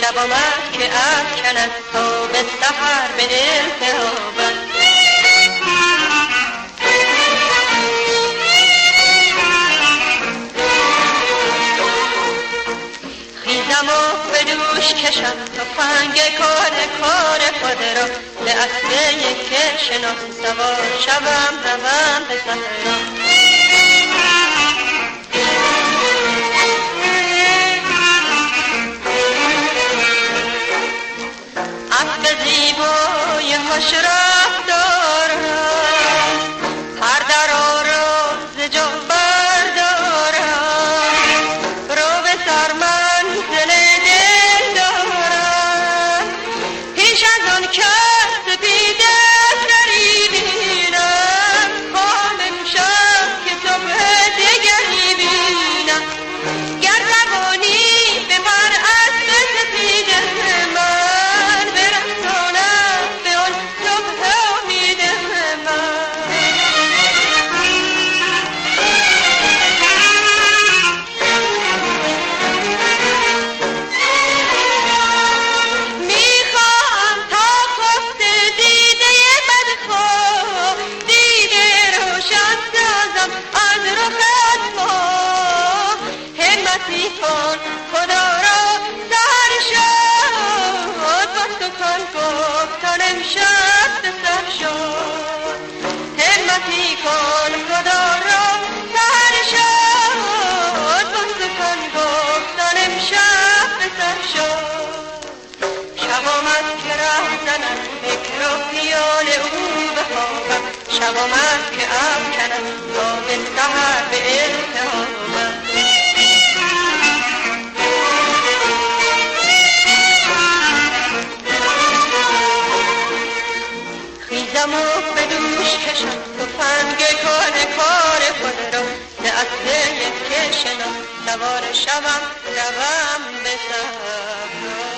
شب آمد که افکند تا به سحر به التهابت. خیزم و به دوش کشم تفنگ کار خود را، به اسب یک شناس سوار شوم روم به صحرا. اسب زیبای خوش رفتارم هر درا را ز جا بردارم، رو به سر منزل دل دارم، پیش از آن که سپید سری بینم، خواهم امشب که صبح دگری بینم. گر توانی ببر اسب سپید من، برسانم به آن صبح امید من. میخواهم تا خفت دیده بدخواه، دیده روشن سازم از رخت ماه. همتی کن خدا را سحر شد، با سخن گفتن امشب به سر شد. همتی کن خدا را سحر شد، با سخن گفتن امشب به سر شد. شب آمد که رفتنم فکر و خیال او بخوابم، شب آمد که افکنم تا به سحر به التهابم. خیزم و به دوش کشم تفنگ کار خود را، به اسب یک شناس سوار شوم روم به صحرا.